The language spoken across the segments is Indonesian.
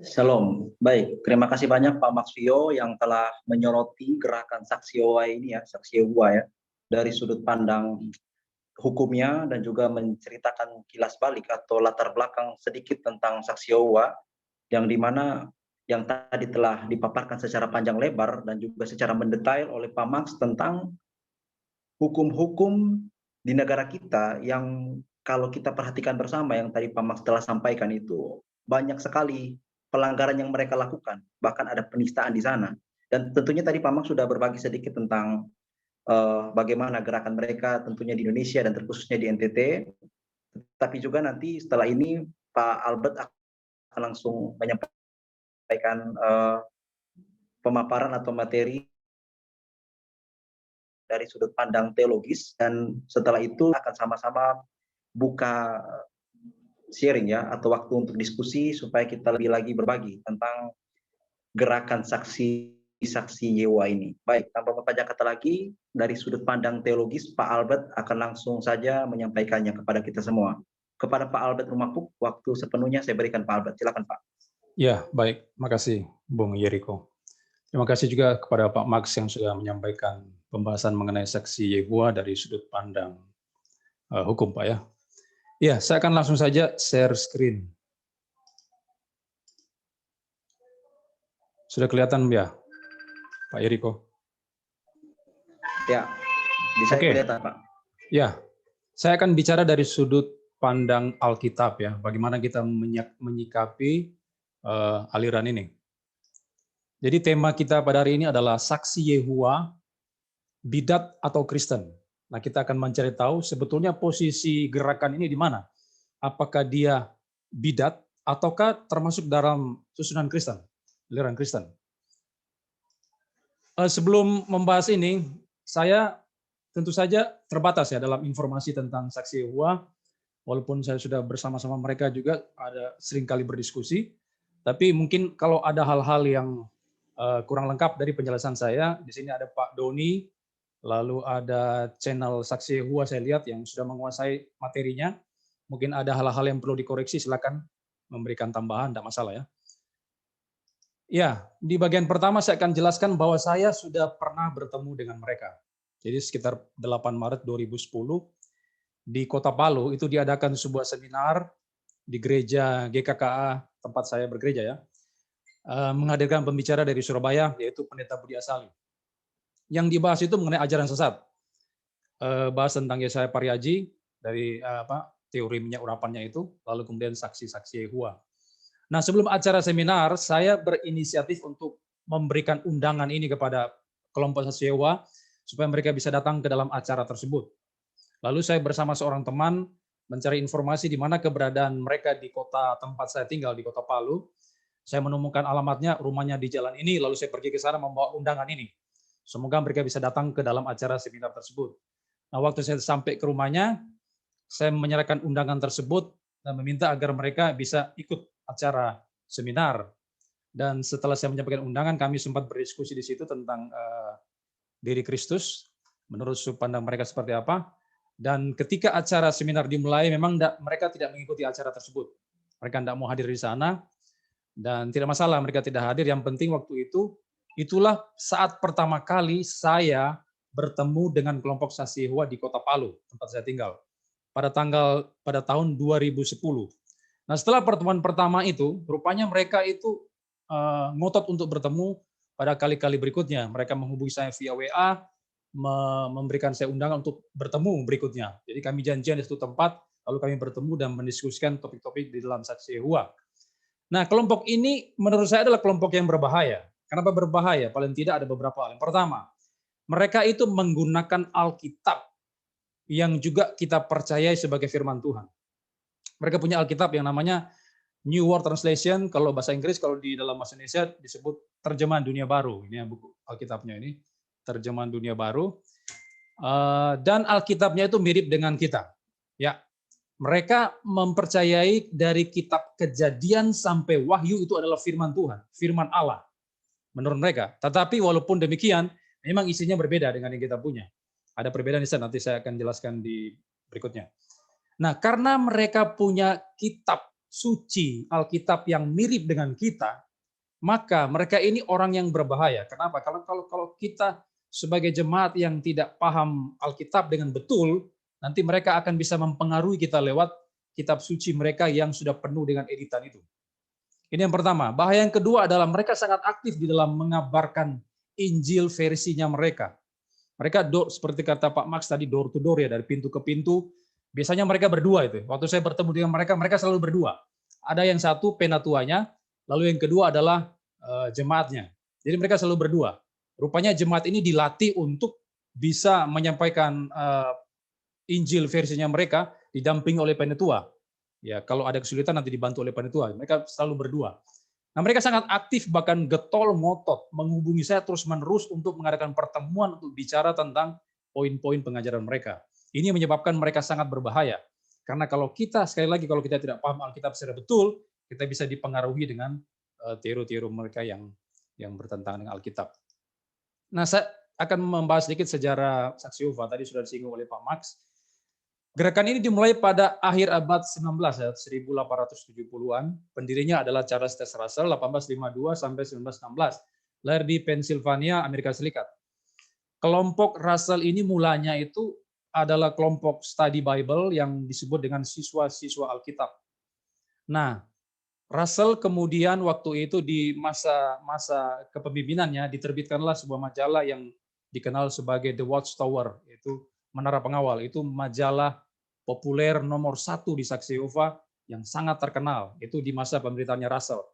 Shalom. Baik, terima kasih banyak Pak Maxfio yang telah menyoroti gerakan Saksi Yehova ini ya, Saksi Yehova ya, dari sudut pandang hukumnya dan juga menceritakan kilas balik atau latar belakang sedikit tentang Saksi Yehova yang dimana yang tadi telah dipaparkan secara panjang lebar dan juga secara mendetail oleh Pak Max tentang hukum-hukum di negara kita yang kalau kita perhatikan bersama yang tadi Pak Max telah sampaikan itu banyak sekali pelanggaran yang mereka lakukan, bahkan ada penistaan di sana. Dan tentunya tadi Pak Max sudah berbagi sedikit tentang bagaimana gerakan mereka tentunya di Indonesia dan terkhususnya di NTT. Tapi juga nanti setelah ini Pak Albert akan langsung menyampaikan pemaparan atau materi dari sudut pandang teologis, dan setelah itu akan sama-sama buka sharing ya, atau waktu untuk diskusi supaya kita lebih lagi berbagi tentang gerakan saksi Yewa ini. Baik, tanpa berpanjang kata lagi, dari sudut pandang teologis, Pak Albert akan langsung saja menyampaikannya kepada kita semua. Kepada Pak Albert Rumapuk, waktu sepenuhnya saya berikan Pak Albert. Silakan Pak. Ya, baik. Makasih, Bung Yeriko. Terima kasih juga kepada Pak Max yang sudah menyampaikan pembahasan mengenai saksi Yehuwa dari sudut pandang hukum, Pak ya. Ya, saya akan langsung saja share screen. Sudah kelihatan ya, Pak Yeriko? Ya, bisa kelihatan Pak. Ya, saya akan bicara dari sudut pandang Alkitab ya, bagaimana kita menyikapi aliran ini. Jadi tema kita pada hari ini adalah saksi Yehuwa, bidat atau Kristen. Nah, kita akan mencari tahu sebetulnya posisi gerakan ini di mana. Apakah dia bidat ataukah termasuk dalam susunan Kristen, aliran Kristen. Sebelum membahas ini, saya tentu saja terbatas ya dalam informasi tentang saksi Yehuwa. Walaupun saya sudah bersama-sama mereka juga ada seringkali berdiskusi, tapi mungkin kalau ada hal-hal yang kurang lengkap dari penjelasan saya, di sini ada Pak Doni, lalu ada channel Saksi Yehuwa saya lihat yang sudah menguasai materinya. Mungkin ada hal-hal yang perlu dikoreksi, silakan memberikan tambahan, tidak masalah ya. Ya, di bagian pertama saya akan jelaskan bahwa saya sudah pernah bertemu dengan mereka. Jadi sekitar 8 Maret 2010 di Kota Palu itu diadakan sebuah seminar di gereja GKKA tempat saya bergereja ya. Menghadirkan pembicara dari Surabaya, yaitu Pendeta Budi Asali. Yang dibahas itu mengenai ajaran sesat. Bahas tentang Yesaya Pariaji, dari teori minyak urapannya itu, lalu kemudian saksi-saksi Yehuwa. Nah, sebelum acara seminar, saya berinisiatif untuk memberikan undangan ini kepada kelompok saksi Yehuwa, supaya mereka bisa datang ke dalam acara tersebut. Lalu saya bersama seorang teman mencari informasi di mana keberadaan mereka di kota tempat saya tinggal, di Kota Palu. Saya menemukan alamatnya, rumahnya di jalan ini, lalu saya pergi ke sana membawa undangan ini. Semoga mereka bisa datang ke dalam acara seminar tersebut. Nah, waktu saya sampai ke rumahnya, saya menyerahkan undangan tersebut dan meminta agar mereka bisa ikut acara seminar. Dan setelah saya menyampaikan undangan, kami sempat berdiskusi di situ tentang diri Kristus, menurut sudut pandang mereka seperti apa. Dan ketika acara seminar dimulai, memang mereka tidak mengikuti acara tersebut. Mereka tidak mau hadir di sana. Dan tidak masalah mereka tidak hadir, yang penting waktu itu, itulah saat pertama kali saya bertemu dengan kelompok saksi Yehuwa di Kota Palu, tempat saya tinggal, pada tahun 2010. Nah, setelah pertemuan pertama itu, rupanya mereka itu ngotot untuk bertemu pada kali-kali berikutnya. Mereka menghubungi saya via WA, memberikan saya undangan untuk bertemu berikutnya. Jadi kami janjian di satu tempat, lalu kami bertemu dan mendiskusikan topik-topik di dalam saksi Yehuwa. Nah, kelompok ini menurut saya adalah kelompok yang berbahaya. Kenapa berbahaya? Paling tidak ada beberapa hal. Yang pertama, mereka itu menggunakan Alkitab yang juga kita percayai sebagai firman Tuhan. Mereka punya Alkitab yang namanya New World Translation, kalau bahasa Inggris, kalau di dalam bahasa Indonesia disebut Terjemahan Dunia Baru. Ini buku Alkitabnya ini, Terjemahan Dunia Baru. Dan Alkitabnya itu mirip dengan kita. Ya, mereka mempercayai dari kitab Kejadian sampai Wahyu itu adalah firman Tuhan, firman Allah menurut mereka. Tetapi walaupun demikian, memang isinya berbeda dengan yang kita punya. Ada perbedaan di sana, nanti saya akan jelaskan di berikutnya. Nah, karena mereka punya kitab suci Alkitab yang mirip dengan kita, maka mereka ini orang yang berbahaya. Kenapa? Kalau kita sebagai jemaat yang tidak paham Alkitab dengan betul, nanti mereka akan bisa mempengaruhi kita lewat kitab suci mereka yang sudah penuh dengan editan itu. Ini yang pertama. Bahaya yang kedua adalah mereka sangat aktif di dalam mengabarkan Injil versinya mereka. Mereka seperti kata Pak Max tadi, door to door ya, dari pintu ke pintu. Biasanya mereka berdua itu. Waktu saya bertemu dengan mereka, mereka selalu berdua. Ada yang satu penatuanya, lalu yang kedua adalah jemaatnya. Jadi mereka selalu berdua. Rupanya jemaat ini dilatih untuk bisa menyampaikan Injil versinya mereka didampingi oleh penatua. Ya, kalau ada kesulitan nanti dibantu oleh penatua. Mereka selalu berdua. Nah, mereka sangat aktif, bahkan getol ngotot menghubungi saya terus-menerus untuk mengadakan pertemuan untuk bicara tentang poin-poin pengajaran mereka. Ini menyebabkan mereka sangat berbahaya. Karena kalau kita, sekali lagi, kalau kita tidak paham Alkitab secara betul, kita bisa dipengaruhi dengan teori-teori mereka yang bertentangan dengan Alkitab. Nah, saya akan membahas sedikit sejarah Saksi Yehova. Tadi sudah disinggung oleh Pak Max. Gerakan ini dimulai pada akhir abad 19, ya, 1870-an. Pendirinya adalah Charles Taze Russell, 1852 sampai 1916. Lahir di Pennsylvania, Amerika Serikat. Kelompok Russell ini mulanya itu adalah kelompok study Bible yang disebut dengan siswa-siswa Alkitab. Nah, Russell kemudian waktu itu di masa kepemimpinannya diterbitkanlah sebuah majalah yang dikenal sebagai The Watchtower, yaitu Menara Pengawal. Itu majalah populer nomor 1 di Saksi Yehova yang sangat terkenal. Itu di masa pemerintahannya Russell.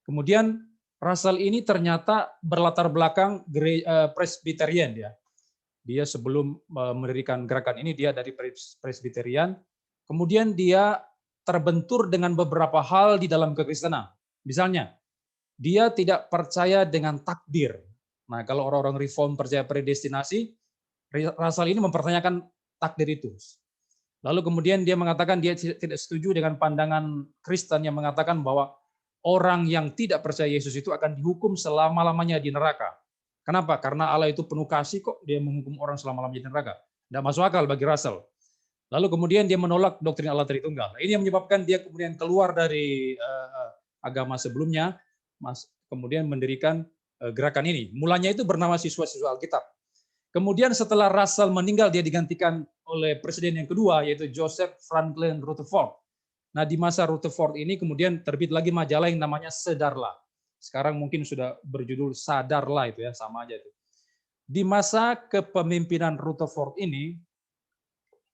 Kemudian Russell ini ternyata berlatar belakang Presbyterian dia. Dia sebelum mendirikan gerakan ini dia dari Presbyterian. Kemudian dia terbentur dengan beberapa hal di dalam kekristenan. Misalnya, dia tidak percaya dengan takdir. Nah, kalau orang-orang reform percaya predestinasi, Russell ini mempertanyakan takdir itu. Lalu kemudian dia mengatakan dia tidak setuju dengan pandangan Kristen yang mengatakan bahwa orang yang tidak percaya Yesus itu akan dihukum selama-lamanya di neraka. Kenapa? Karena Allah itu penuh kasih kok dia menghukum orang selama-lamanya di neraka. Tidak masuk akal bagi Russell. Lalu kemudian dia menolak doktrin Allah Tritunggal. Ini yang menyebabkan dia kemudian keluar dari agama sebelumnya, kemudian mendirikan gerakan ini. Mulanya itu bernama Siswa-siswa Alkitab. Kemudian setelah Russell meninggal, dia digantikan oleh presiden yang kedua, yaitu Joseph Franklin Rutherford. Nah, di masa Rutherford ini kemudian terbit lagi majalah yang namanya Sedarlah. Sekarang mungkin sudah berjudul Sadarlah itu ya, sama aja itu. Di masa kepemimpinan Rutherford ini,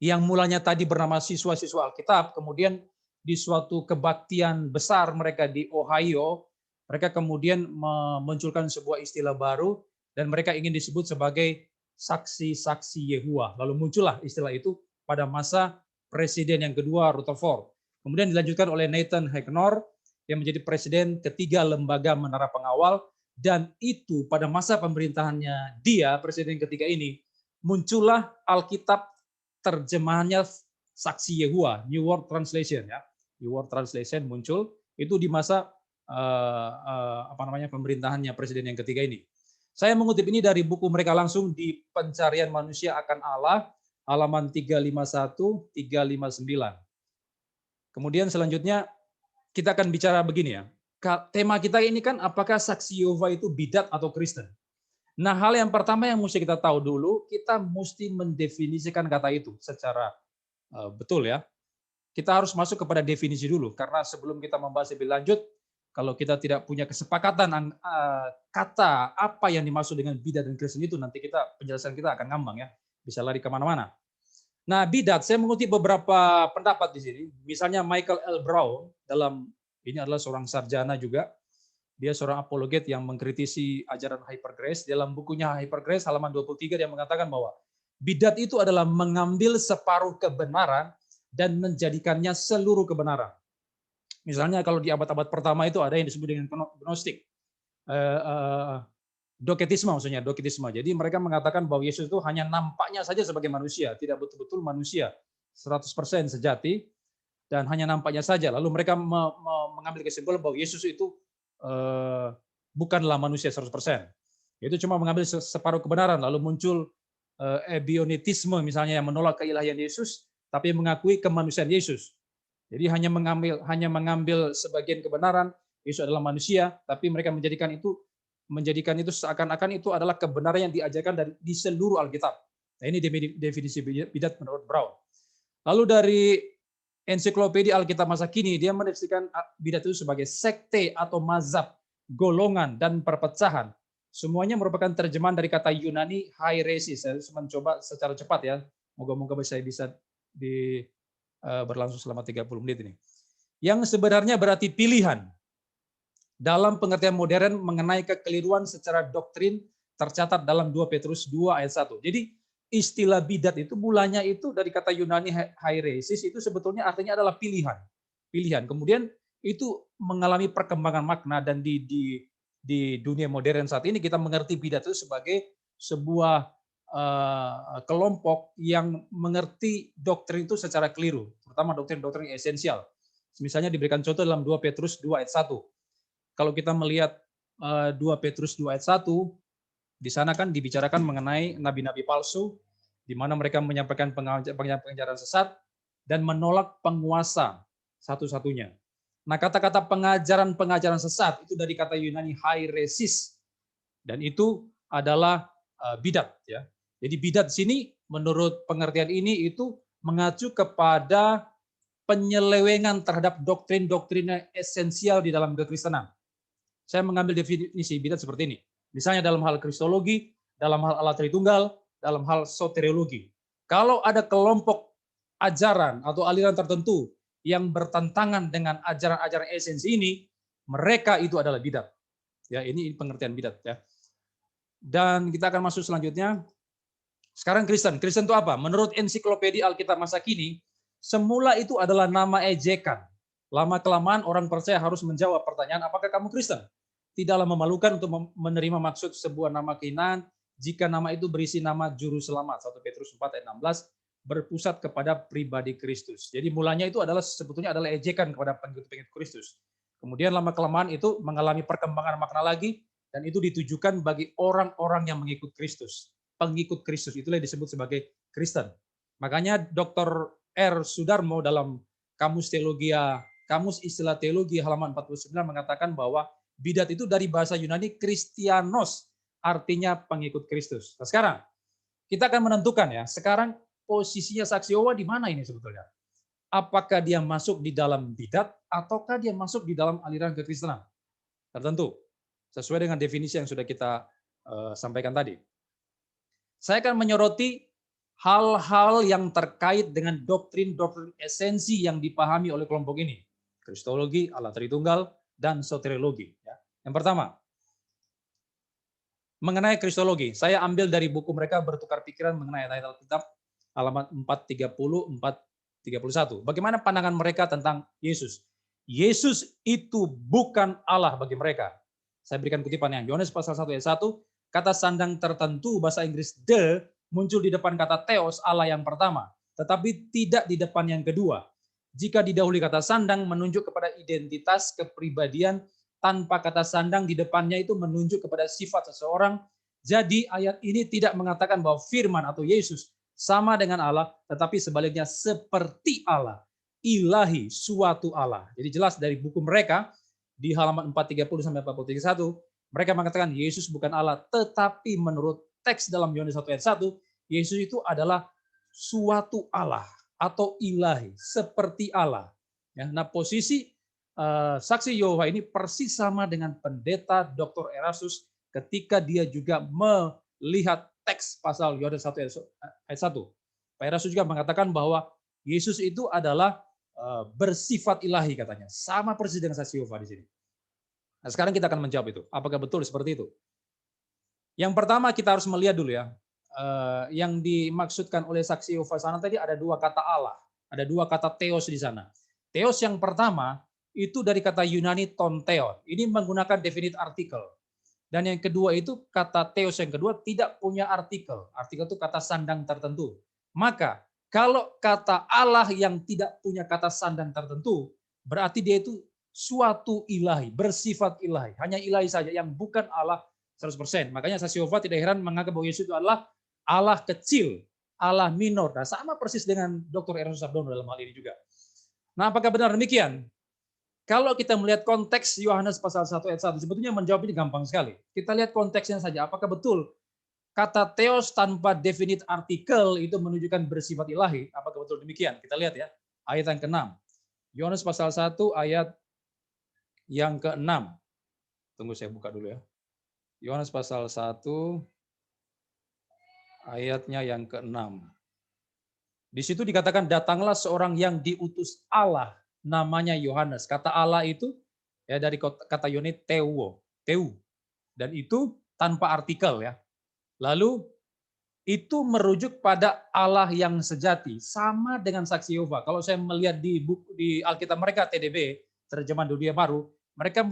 yang mulanya tadi bernama Siswa-siswa Alkitab, kemudian di suatu kebaktian besar mereka di Ohio, mereka kemudian memunculkan sebuah istilah baru, dan mereka ingin disebut sebagai saksi-saksi Yehova. Lalu muncullah istilah itu pada masa presiden yang kedua Rutherford. Kemudian dilanjutkan oleh Nathan Hagner yang menjadi presiden ketiga lembaga Menara Pengawal, dan itu pada masa pemerintahannya dia, presiden ketiga ini, muncullah Alkitab terjemahannya Saksi Yehova, New World Translation ya. New World Translation muncul itu di masa pemerintahannya presiden yang ketiga ini. Saya mengutip ini dari buku mereka langsung di Pencarian Manusia akan Allah, halaman 351, 359. Kemudian selanjutnya kita akan bicara begini ya. Tema kita ini kan apakah Saksi Yehova itu bidat atau Kristen? Nah, hal yang pertama yang mesti kita tahu dulu, kita mesti mendefinisikan kata itu secara betul ya. Kita harus masuk kepada definisi dulu, karena sebelum kita membahas lebih lanjut, kalau kita tidak punya kesepakatan kata apa yang dimaksud dengan bidat dan Kristen itu, nanti penjelasan kita akan ngambang ya, bisa lari kemana-mana. Nah, bidat, saya mengutip beberapa pendapat di sini. Misalnya Michael L. Brown, ini adalah seorang sarjana juga, dia seorang apologet yang mengkritisi ajaran Hypergrace. Dalam bukunya Hypergrace halaman 23 dia mengatakan bahwa bidat itu adalah mengambil separuh kebenaran dan menjadikannya seluruh kebenaran. Misalnya kalau di abad-abad pertama itu ada yang disebut dengan gnostik. Doketisme maksudnya, doketisme. Jadi mereka mengatakan bahwa Yesus itu hanya nampaknya saja sebagai manusia, tidak betul-betul manusia 100% sejati, dan hanya nampaknya saja. Lalu mereka mengambil kesimpulan bahwa Yesus itu bukanlah manusia 100%. Itu cuma mengambil separuh kebenaran. Lalu muncul ebionitisme misalnya yang menolak keilahian Yesus, tapi mengakui kemanusiaan Yesus. Jadi hanya mengambil sebagian kebenaran, Yesus adalah manusia, tapi mereka menjadikan itu seakan-akan itu adalah kebenaran yang diajarkan di seluruh Alkitab. Nah, ini definisi bidat menurut Brown. Lalu dari Ensiklopedia Alkitab Masa Kini, dia mendefinisikan bidat itu sebagai sekte atau mazhab, golongan, dan perpecahan. Semuanya merupakan terjemahan dari kata Yunani hairesis. Saya mencoba secara cepat ya. Moga-moga saya bisa berlangsung selama 30 menit ini. Yang sebenarnya berarti pilihan. Dalam pengertian modern mengenai kekeliruan secara doktrin tercatat dalam 2 Petrus 2 ayat 1. Jadi istilah bidat itu mulanya itu dari kata Yunani hairesis itu sebetulnya artinya adalah pilihan. Pilihan. Kemudian itu mengalami perkembangan makna dan di dunia modern saat ini kita mengerti bidat itu sebagai sebuah kelompok yang mengerti doktrin itu secara keliru, terutama doktrin-doktrin esensial. Misalnya diberikan contoh dalam 2 Petrus 2 ayat 1. Kalau kita melihat 2 Petrus 2 ayat 1, di sana kan dibicarakan mengenai nabi-nabi palsu, di mana mereka menyampaikan pengajaran sesat dan menolak penguasa satu-satunya. Nah, kata-kata pengajaran sesat itu dari kata Yunani hairesis, dan itu adalah bidat ya. Jadi bidat di sini menurut pengertian ini itu mengacu kepada penyelewengan terhadap doktrin-doktrin esensial di dalam kekristenan. Saya mengambil definisi bidat seperti ini. Misalnya dalam hal kristologi, dalam hal Allah Tritunggal, dalam hal soteriologi. Kalau ada kelompok ajaran atau aliran tertentu yang bertentangan dengan ajaran-ajaran esensi ini, mereka itu adalah bidat. Ya, ini pengertian bidat ya. Dan kita akan masuk selanjutnya. Sekarang Kristen itu apa? Menurut Ensiklopedia Alkitab Masa Kini, semula itu adalah nama ejekan. Lama-kelamaan orang percaya harus menjawab pertanyaan, apakah kamu Kristen? Tidaklah memalukan untuk menerima maksud sebuah nama kehinaan jika nama itu berisi nama juru selamat. 1 Petrus 4 ayat 16 berpusat kepada pribadi Kristus. Jadi mulanya itu sebetulnya adalah ejekan kepada pengikut-pengikut Kristus. Kemudian lama-kelamaan itu mengalami perkembangan makna lagi, dan itu ditujukan bagi orang-orang yang mengikut Kristus. Pengikut Kristus itulah yang disebut sebagai Kristen. Makanya Dr. R. Sudarmo dalam Kamus Istilah Teologi halaman 49 mengatakan bahwa bidat itu dari bahasa Yunani Kristianos, artinya pengikut Kristus. Nah, sekarang kita akan menentukan ya, sekarang posisinya saksi Yehova di mana ini sebetulnya? Apakah dia masuk di dalam bidat ataukah dia masuk di dalam aliran kekristenan? Tertentu sesuai dengan definisi yang sudah kita sampaikan tadi. Saya akan menyoroti hal-hal yang terkait dengan doktrin-doktrin esensi yang dipahami oleh kelompok ini. Kristologi, Allah Tritunggal, dan soteriologi. Yang pertama, mengenai kristologi, saya ambil dari buku mereka Bertukar Pikiran mengenai ayat Alkitab, halaman 430, 431. Bagaimana pandangan mereka tentang Yesus? Yesus itu bukan Allah bagi mereka. Saya berikan kutipannya. Yohanes pasal 1 ayat 1, kata sandang tertentu bahasa Inggris the muncul di depan kata theos Allah yang pertama, tetapi tidak di depan yang kedua. Jika didahului kata sandang menunjuk kepada identitas kepribadian, tanpa kata sandang di depannya itu menunjuk kepada sifat seseorang. Jadi ayat ini tidak mengatakan bahwa firman atau Yesus sama dengan Allah, tetapi sebaliknya seperti Allah, ilahi, suatu Allah. Jadi jelas dari buku mereka di halaman 430 sampai 431, mereka mengatakan Yesus bukan Allah, tetapi menurut teks dalam Yohanes 1 ayat 1, Yesus itu adalah suatu Allah atau ilahi, seperti Allah. Ya, nah, posisi saksi Yehova ini persis sama dengan pendeta Dr. Erastus ketika dia juga melihat teks pasal Yohanes 1 ayat 1. Pak Erastus juga mengatakan bahwa Yesus itu adalah bersifat ilahi katanya. Sama persis dengan saksi Yehova di sini. Nah, sekarang kita akan menjawab itu. Apakah betul seperti itu? Yang pertama kita harus melihat dulu ya. Yang dimaksudkan oleh saksi Yehova sana tadi ada dua kata Allah. Ada dua kata theos di sana. Theos yang pertama itu dari kata Yunani tonteon. Ini menggunakan definite artikel. Dan yang kedua itu kata theos yang kedua tidak punya artikel. Artikel itu kata sandang tertentu. Maka kalau kata Allah yang tidak punya kata sandang tertentu, berarti dia itu suatu ilahi, bersifat ilahi. Hanya ilahi saja yang bukan Allah 100%. Makanya saksi Yehova tidak heran menganggap bahwa Yesus itu adalah Allah kecil, Allah minor. Nah, sama persis dengan Dr. Erastus Sabdono dalam hal ini juga. Nah, apakah benar demikian? Kalau kita melihat konteks Yohanes pasal 1 ayat 1, sebetulnya menjawab ini gampang sekali. Kita lihat konteksnya saja, apakah betul kata theos tanpa definite artikel itu menunjukkan bersifat ilahi? Apakah betul demikian? Kita lihat ya, ayat yang ke-6. Yohanes pasal 1 ayat yang ke-6. Tunggu saya buka dulu ya. Yohanes pasal 1 ayatnya yang ke-6. Di situ dikatakan datanglah seorang yang diutus Allah, namanya Yohanes. Kata Allah itu ya dari kata Yunani teu. Dan itu tanpa artikel ya. Lalu itu merujuk pada Allah yang sejati, sama dengan saksi Yehova. Kalau saya melihat di buku di Alkitab mereka TDB, terjemahan dunia baru, mereka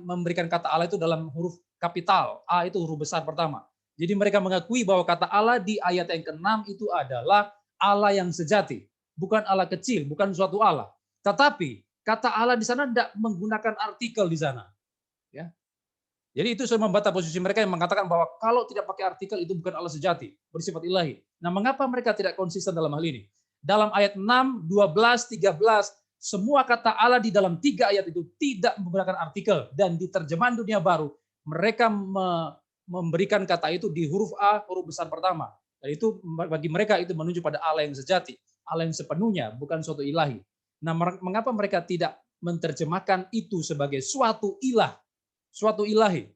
memberikan kata Allah itu dalam huruf kapital. A itu huruf besar pertama. Jadi mereka mengakui bahwa kata Allah di ayat yang ke-6 itu adalah Allah yang sejati, bukan Allah kecil, bukan suatu Allah. Tetapi kata Allah di sana tidak menggunakan artikel di sana. Ya. Jadi itu sudah membantah posisi mereka yang mengatakan bahwa kalau tidak pakai artikel itu bukan Allah sejati, bersifat ilahi. Nah, mengapa mereka tidak konsisten dalam hal ini? Dalam ayat 6, 12, 13, semua kata Allah di dalam 3 ayat itu tidak menggunakan artikel. Dan di terjemahan dunia baru, mereka memberikan kata itu di huruf A, huruf besar pertama. Dan itu bagi mereka itu menunjuk pada Allah yang sejati, Allah yang sepenuhnya, bukan suatu ilahi. Nah, mengapa mereka tidak menerjemahkan itu sebagai suatu ilah, suatu ilahi,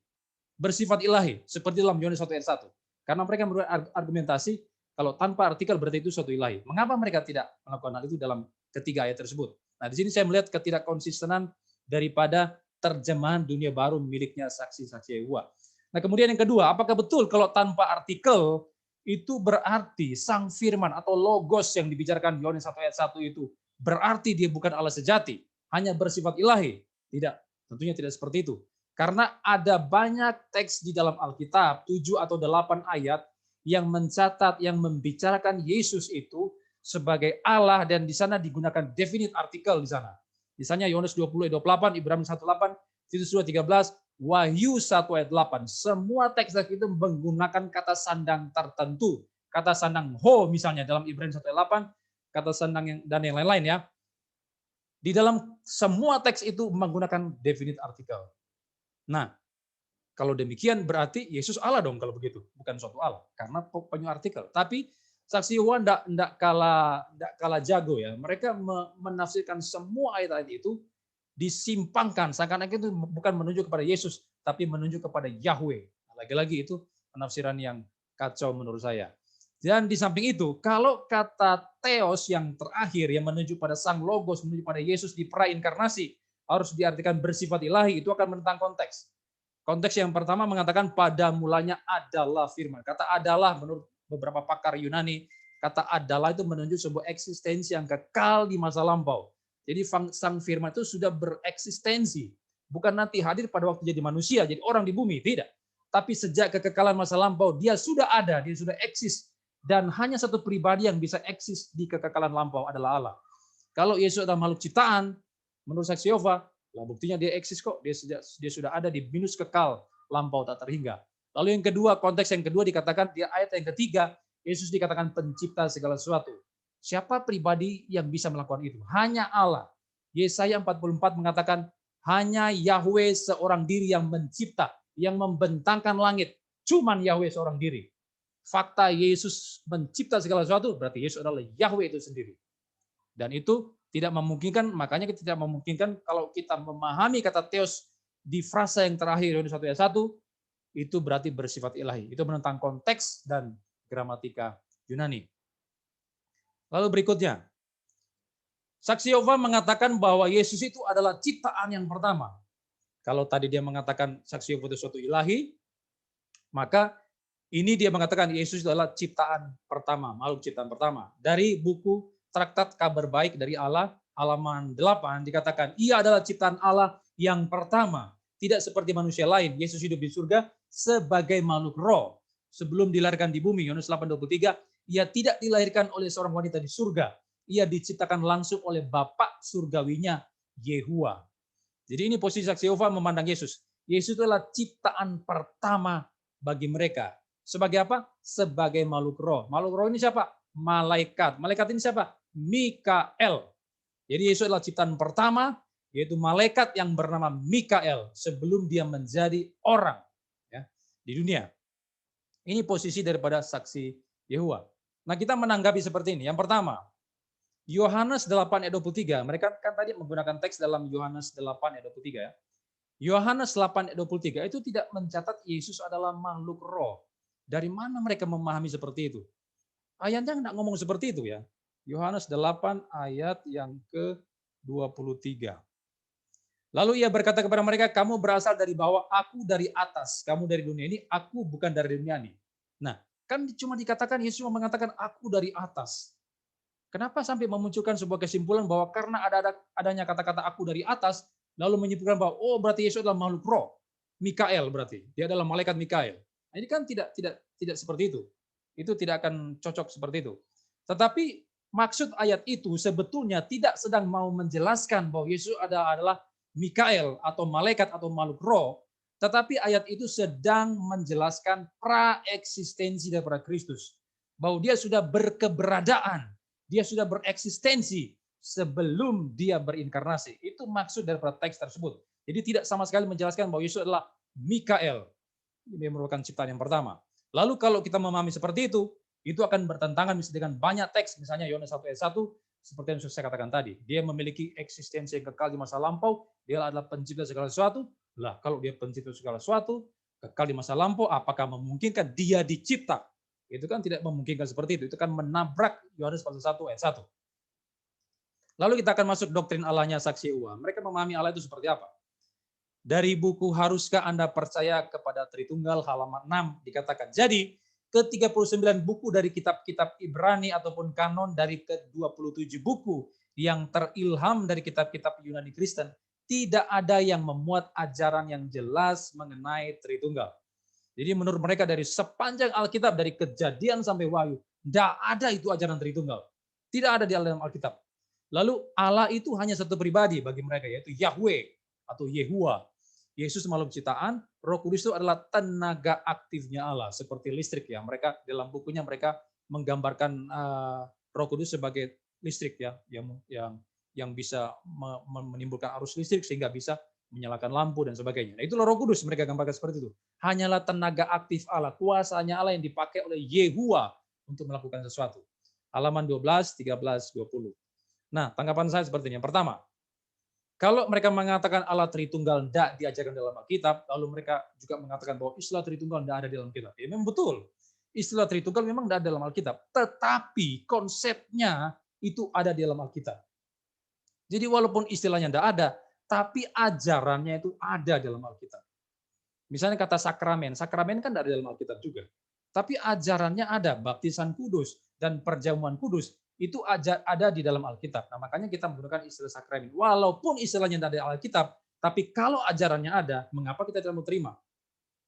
bersifat ilahi, seperti dalam Yohanes 1 ayat 1. Karena mereka berargumentasi, kalau tanpa artikel berarti itu suatu ilahi. Mengapa mereka tidak melakukan hal itu dalam ketiga ayat tersebut? Nah, di sini saya melihat ketidakkonsistenan daripada terjemahan dunia baru miliknya saksi-saksi Yehova. Nah, kemudian yang kedua, apakah betul kalau tanpa artikel itu berarti sang firman atau logos yang dibicarakan Yohanes 1 ayat 1 itu berarti dia bukan Allah sejati, hanya bersifat ilahi? Tidak, tentunya tidak seperti itu. Karena ada banyak teks di dalam Alkitab, 7 atau 8 ayat, yang mencatat, yang membicarakan Yesus itu sebagai Allah, dan di sana digunakan definite artikel di sana. Misalnya Yohanes 20 ayat 28, Ibrahim 1:8, Titus 2:13, Wahyu 1 ayat 8. Semua teks itu menggunakan kata sandang tertentu. Kata sandang ho misalnya dalam Ibrahim 1 ayat 8, kata sandang dan yang lain-lain ya. Di dalam semua teks itu menggunakan definite artikel. Nah, kalau demikian berarti Yesus Allah dong kalau begitu, bukan suatu Allah, karena penuh artikel. Tapi saksi Yehova tidak kalah jago ya. Mereka menafsirkan semua ayat-ayat itu disimpangkan, seakan-akan itu bukan menunjuk kepada Yesus, tapi menunjuk kepada Yahweh. Lagi-lagi itu penafsiran yang kacau menurut saya. Dan di samping itu, kalau kata theos yang terakhir yang menunjuk pada sang logos, menunjuk pada Yesus di prainkarnasi, harus diartikan bersifat ilahi, itu akan menentang konteks. Konteks yang pertama mengatakan pada mulanya adalah firman. Kata adalah menurut beberapa pakar Yunani, kata adalah itu menunjuk sebuah eksistensi yang kekal di masa lampau. Jadi sang firman itu sudah bereksistensi. Bukan nanti hadir pada waktu jadi manusia, jadi orang di bumi, tidak. Tapi sejak kekekalan masa lampau, dia sudah ada, dia sudah eksis. Dan hanya satu pribadi yang bisa eksis di kekekalan lampau adalah Allah. Kalau Yesus adalah makhluk ciptaan, menurut saksi Yehova, lah buktinya dia eksis kok, dia sudah ada di binus kekal, lampau tak terhingga. Lalu yang kedua, konteks yang kedua dikatakan di ayat yang ketiga, Yesus dikatakan pencipta segala sesuatu. Siapa pribadi yang bisa melakukan itu? Hanya Allah. Yesaya 44 mengatakan, hanya Yahweh seorang diri yang mencipta, yang membentangkan langit. Cuman Yahweh seorang diri. Fakta Yesus mencipta segala sesuatu, berarti Yesus adalah Yahweh itu sendiri. Dan itu tidak memungkinkan, makanya kita tidak memungkinkan kalau kita memahami kata theos di frasa yang terakhir Yohanes 1 ayat 1, itu berarti bersifat ilahi. Itu menentang konteks dan gramatika Yunani. Lalu berikutnya, saksi Yehova mengatakan bahwa Yesus itu adalah ciptaan yang pertama. Kalau tadi dia mengatakan saksi Yehova itu suatu ilahi, maka ini dia mengatakan Yesus adalah ciptaan pertama, makhluk ciptaan pertama. Dari buku Traktat Kabar Baik dari Allah, halaman 8 dikatakan, ia adalah ciptaan Allah yang pertama. Tidak seperti manusia lain, Yesus hidup di surga sebagai makhluk roh. Sebelum dilahirkan di bumi, Yohanes 8:23, ia tidak dilahirkan oleh seorang wanita di surga. Ia diciptakan langsung oleh Bapa surgawinya, Yehua. Jadi ini posisi saksi Yehova memandang Yesus. Yesus adalah ciptaan pertama bagi mereka. Sebagai apa? Sebagai makhluk roh. Makhluk roh ini siapa? Malaikat. Malaikat ini siapa? Mikael. Jadi Yesus adalah ciptaan pertama, yaitu malaikat yang bernama Mikael sebelum dia menjadi orang ya, di dunia. Ini posisi daripada saksi Yehova. Nah, kita menanggapi seperti ini. Yang pertama, Yohanes 8 ayat 23, mereka kan tadi menggunakan teks dalam Yohanes 8 ayat 23 ya. Yohanes 8 ayat 23 itu tidak mencatat Yesus adalah makhluk roh. Dari mana mereka memahami seperti itu? Ayatnya enggak ngomong seperti itu ya. Yohanes 8 ayat yang ke-23. Lalu ia berkata kepada mereka, kamu berasal dari bawah, aku dari atas. Kamu dari dunia ini, aku bukan dari dunia ini. Nah, kan cuma dikatakan, Yesus mengatakan aku dari atas. Kenapa sampai memunculkan sebuah kesimpulan bahwa karena adanya kata-kata aku dari atas, lalu menyimpulkan bahwa oh berarti Yesus adalah makhluk roh. Mikael berarti, dia adalah malaikat Mikael. Nah, ini kan tidak seperti itu. Itu tidak akan cocok seperti itu. Tetapi maksud ayat itu sebetulnya tidak sedang mau menjelaskan bahwa Yesus adalah Mikael atau malaikat atau makhluk roh, tetapi ayat itu sedang menjelaskan praeksistensi daripada Kristus. Bahwa dia sudah berkeberadaan, dia sudah bereksistensi sebelum dia berinkarnasi. Itu maksud daripada teks tersebut. Jadi tidak sama sekali menjelaskan bahwa Yesus adalah Mikael. Ini merupakan ciptaan yang pertama. Lalu kalau kita memahami seperti itu akan bertentangan dengan banyak teks, misalnya Yohanes 1 ayat 1, seperti yang sudah saya katakan tadi. Dia memiliki eksistensi yang kekal di masa lampau, dia adalah pencipta segala sesuatu. Lah, kalau dia pencipta segala sesuatu, kekal di masa lampau, apakah memungkinkan dia dicipta? Itu kan tidak memungkinkan seperti itu. Itu kan menabrak Yohanes 1 ayat 1. Lalu kita akan masuk doktrin Allahnya saksi Yehova. Mereka memahami Allah itu seperti apa? Dari buku Haruskah Anda Percaya Kepada Tritunggal halaman 6 dikatakan, jadi ke-39 buku dari kitab-kitab Ibrani ataupun kanon dari ke-27 buku yang terilham dari kitab-kitab Yunani Kristen, tidak ada yang memuat ajaran yang jelas mengenai Tritunggal. Jadi menurut mereka dari sepanjang Alkitab, dari Kejadian sampai Wahyu, tidak ada itu ajaran Tritunggal. Tidak ada di dalam Alkitab. Lalu Allah itu hanya satu pribadi bagi mereka, yaitu Yahweh atau Yehuwa. Yesus makhluk ciptaan, Roh Kudus itu adalah tenaga aktifnya Allah, seperti listrik ya. Mereka dalam bukunya mereka menggambarkan Roh Kudus sebagai listrik ya, yang bisa menimbulkan arus listrik sehingga bisa menyalakan lampu dan sebagainya. Nah, itulah Roh Kudus, mereka gambarkan seperti itu. Hanyalah tenaga aktif Allah, kuasanya Allah yang dipakai oleh Yehuwa untuk melakukan sesuatu. Halaman 12, 13, 20. Nah, tanggapan saya seperti ini. Yang pertama, kalau mereka mengatakan Allah Tritunggal tidak diajarkan dalam Alkitab, lalu mereka juga mengatakan bahwa istilah Tritunggal tidak ada di dalam Alkitab. Ya, memang betul. Istilah Tritunggal memang tidak ada dalam Alkitab. Tetapi konsepnya itu ada di dalam Alkitab. Jadi walaupun istilahnya tidak ada, tapi ajarannya itu ada dalam Alkitab. Misalnya kata sakramen. Sakramen kan tidak ada dalam Alkitab juga. Tapi ajarannya ada. Baptisan kudus dan perjamuan kudus. Itu ada di dalam Alkitab. Nah, makanya kita menggunakan istilah sakramen. Walaupun istilahnya tidak ada Alkitab, tapi kalau ajarannya ada, mengapa kita tidak mau terima?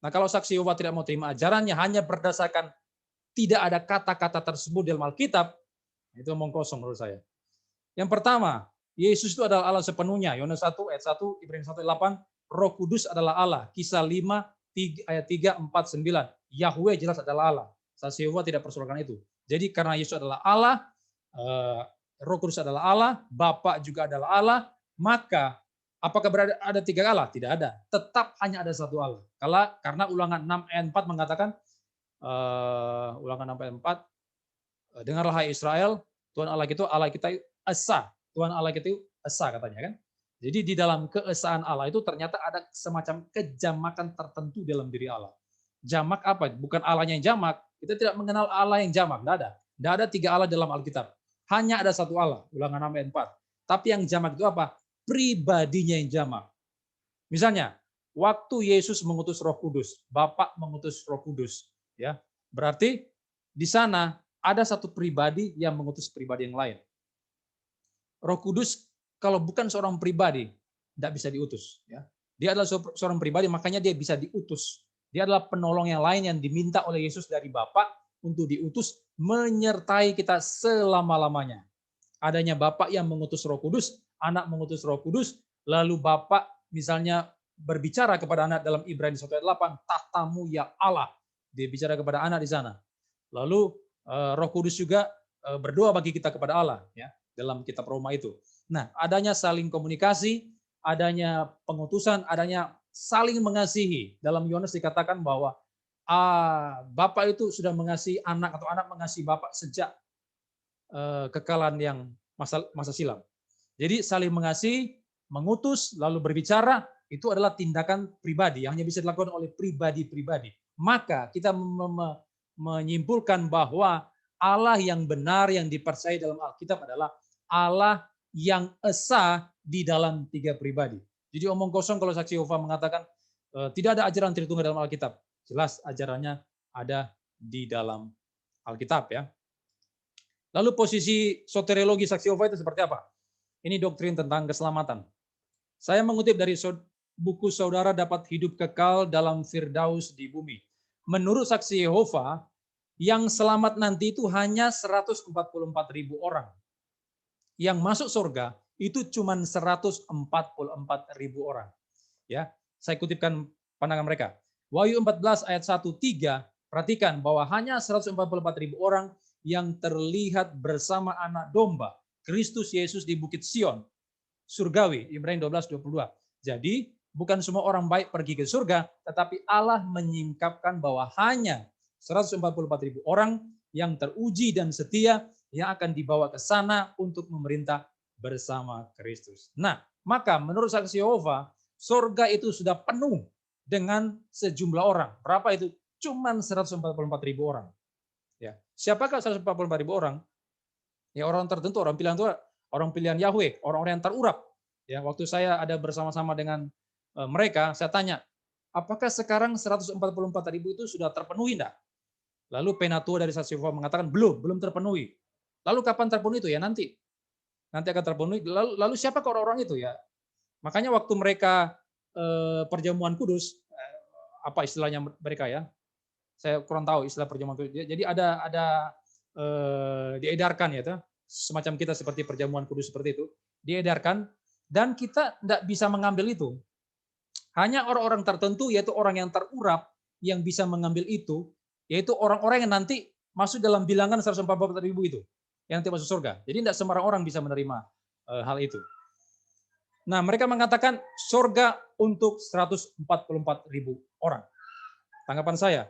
Nah, kalau saksi Yehova tidak mau terima ajarannya hanya berdasarkan tidak ada kata-kata tersebut dalam Alkitab, itu omong kosong menurut saya. Yang pertama, Yesus itu adalah Allah sepenuhnya. Yohanes 1 ayat 1, Ibrani 1 ayat 8, Roh Kudus adalah Allah. Kisah 5 ayat 3, 4, 9. Yahweh jelas adalah Allah. Saksi Yehova tidak persoalkan itu. Jadi karena Yesus adalah Allah, Roh Kudus adalah Allah, Bapa juga adalah Allah, maka apakah ada tiga Allah? Tidak ada. Tetap hanya ada satu Allah. Karena Ulangan 6 ayat 4 mengatakan, Ulangan 6 ayat 4, dengarlah hai Israel, Tuhan Allah kita Esa. Tuhan Allah kita Esa katanya kan. Jadi di dalam keesaan Allah itu ternyata ada semacam kejamakan tertentu dalam diri Allah. Jamak apa? Bukan Allahnya yang jamak. Kita tidak mengenal Allah yang jamak. Tidak ada. Tidak ada tiga Allah dalam Alkitab. Hanya ada satu Allah, Ulangan 6 ayat 4. Tapi yang jamak itu apa? Pribadinya yang jamak. Misalnya, waktu Yesus mengutus Roh Kudus, Bapa mengutus Roh Kudus, ya. Berarti di sana ada satu pribadi yang mengutus pribadi yang lain. Roh Kudus kalau bukan seorang pribadi tidak bisa diutus, ya. Dia adalah seorang pribadi, makanya dia bisa diutus. Dia adalah penolong yang lain yang diminta oleh Yesus dari Bapa untuk diutus menyertai kita selama-lamanya. Adanya Bapa yang mengutus Roh Kudus, Anak mengutus Roh Kudus, lalu Bapa misalnya berbicara kepada Anak dalam Ibrani 1 ayat 8, tahtamu ya Allah. Dia bicara kepada Anak di sana. Lalu Roh Kudus juga berdoa bagi kita kepada Allah, ya, dalam kitab Roma itu. Nah, adanya saling komunikasi, adanya pengutusan, adanya saling mengasihi. Dalam Yohanes dikatakan bahwa Bapak itu sudah mengasihi anak atau anak mengasihi Bapak sejak kekalan yang masa silam. Jadi saling mengasihi, mengutus, lalu berbicara, itu adalah tindakan pribadi yang hanya bisa dilakukan oleh pribadi-pribadi. Maka kita menyimpulkan bahwa Allah yang benar yang dipercaya dalam Alkitab adalah Allah yang esa di dalam tiga pribadi. Jadi omong kosong kalau saksi Yehova mengatakan tidak ada ajaran Tritunggal dalam Alkitab. Jelas ajarannya ada di dalam Alkitab ya. Lalu posisi soteriologi saksi Yehova itu seperti apa? Ini doktrin tentang keselamatan. Saya mengutip dari buku Saudara Dapat Hidup Kekal dalam Firdaus di Bumi. Menurut saksi Yehova, yang selamat nanti itu hanya 144.000 orang. Yang masuk surga itu cuma 144.000 orang. Ya, saya kutipkan pandangan mereka. Wahyu 14 ayat 1-3, perhatikan bahwa hanya 144.000 orang yang terlihat bersama anak domba, Kristus Yesus di Bukit Sion, surgawi, Ibrani 12:22. Jadi, bukan semua orang baik pergi ke surga, tetapi Allah menyingkapkan bahwa hanya 144.000 orang yang teruji dan setia yang akan dibawa ke sana untuk memerintah bersama Kristus. Nah, maka menurut saksi Yehova, surga itu sudah penuh dengan sejumlah orang. Berapa itu? Cuman 144.000 orang. Ya. Siapakah 144.000 orang? Ya orang tertentu, orang pilihan Yahweh, orang-orang yang terurap. Ya, waktu saya ada bersama-sama dengan mereka, saya tanya, apakah sekarang 144.000 itu sudah terpenuhi enggak? Lalu penatua dari saksi Yehova mengatakan belum terpenuhi. Lalu kapan terpenuhi itu? Ya nanti akan terpenuhi. Lalu siapa orang-orang itu ya? Makanya waktu mereka perjamuan kudus, apa istilahnya mereka ya? Saya kurang tahu istilah perjamuan kudus. Jadi ada diedarkan ya, semacam kita seperti perjamuan kudus seperti itu, diedarkan dan kita tidak bisa mengambil itu. Hanya orang-orang tertentu, yaitu orang yang terurap, yang bisa mengambil itu, yaitu orang-orang yang nanti masuk dalam bilangan 144.000 itu, yang nanti masuk surga. Jadi tidak sembarang orang bisa menerima hal itu. Nah, mereka mengatakan surga untuk 144.000 orang. Tanggapan saya,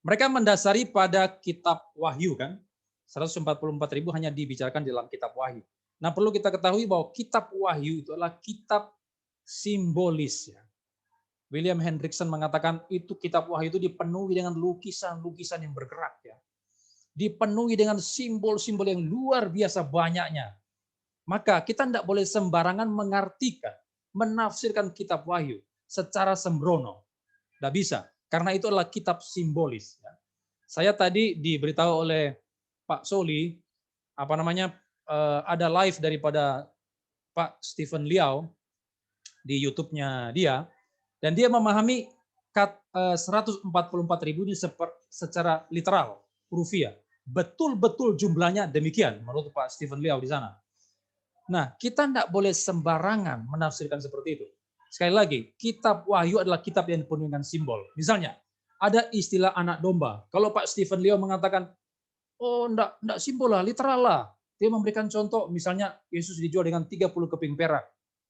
mereka mendasari pada kitab Wahyu kan, 144.000 hanya dibicarakan dalam kitab Wahyu. Nah, perlu kita ketahui bahwa kitab Wahyu itu adalah kitab simbolis ya. William Hendrickson mengatakan itu kitab Wahyu itu dipenuhi dengan lukisan-lukisan yang bergerak ya. Dipenuhi dengan simbol-simbol yang luar biasa banyaknya. Maka kita tidak boleh sembarangan mengartikan, menafsirkan kitab Wahyu secara sembrono. Tidak bisa. Karena itu adalah kitab simbolis. Saya tadi diberitahu oleh Pak Soli, ada live daripada Pak Stephen Liao di YouTube-nya dia, dan dia memahami 144.000 ini secara literal, hurufiah. Betul-betul jumlahnya demikian menurut Pak Stephen Liao di sana. Nah, kita tidak boleh sembarangan menafsirkan seperti itu. Sekali lagi, kitab Wahyu adalah kitab yang dipenuhi dengan simbol. Misalnya, ada istilah anak domba. Kalau Pak Stephen Liao mengatakan, oh enggak simbol lah, literal lah. Dia memberikan contoh, misalnya Yesus dijual dengan 30 keping perak.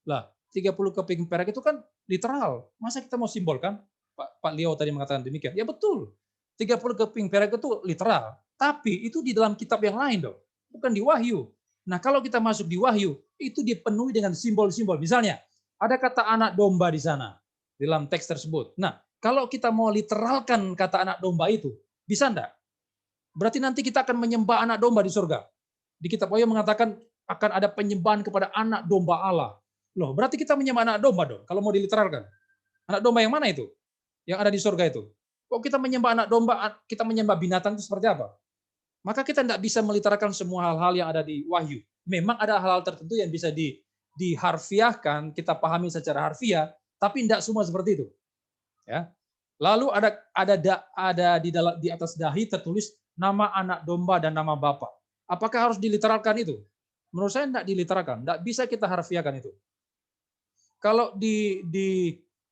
Lah, 30 keping perak itu kan literal. Masa kita mau simbolkan? Pak Liao tadi mengatakan demikian. Ya betul. 30 keping perak itu literal. Tapi itu di dalam kitab yang lain dong. Bukan di Wahyu. Nah, kalau kita masuk di Wahyu, itu dipenuhi dengan simbol-simbol. Misalnya, ada kata anak domba di sana, di dalam teks tersebut. Nah, kalau kita mau literalkan kata anak domba itu, bisa enggak? Berarti nanti kita akan menyembah anak domba di surga. Di kitab Wahyu mengatakan akan ada penyembahan kepada anak domba Allah. Loh, berarti kita menyembah anak domba dong, kalau mau diliteralkan. Anak domba yang mana itu? Yang ada di surga itu. Kok kita menyembah anak domba, kita menyembah binatang itu seperti apa? Maka kita tidak bisa meliteralkan semua hal-hal yang ada di Wahyu. Memang ada hal-hal tertentu yang bisa diharfiahkan, kita pahami secara harfiah, tapi tidak semua seperti itu. Ya. Lalu ada di atas dahi tertulis nama anak domba dan nama bapa. Apakah harus diliteralkan itu? Menurut saya tidak diliteralkan, tidak bisa kita harfiahkan itu. Kalau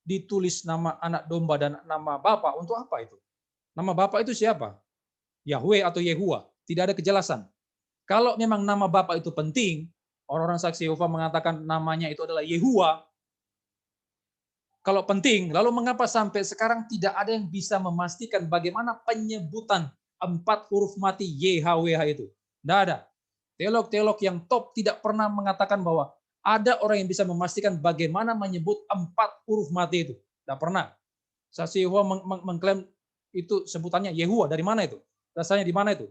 ditulis nama anak domba dan nama bapa, untuk apa itu? Nama bapa itu siapa? Yahweh atau Yehuwa? Tidak ada kejelasan. Kalau memang nama bapa itu penting, orang-orang saksi Yehova mengatakan namanya itu adalah Yehua, kalau penting, lalu mengapa sampai sekarang tidak ada yang bisa memastikan bagaimana penyebutan 4 huruf mati YHWH itu? Tidak ada. Teolog-teolog yang top tidak pernah mengatakan bahwa ada orang yang bisa memastikan bagaimana menyebut 4 huruf mati itu. Tidak pernah. Saksi Yehova mengklaim itu sebutannya Yehua. Dari mana itu? Dasarnya di mana itu?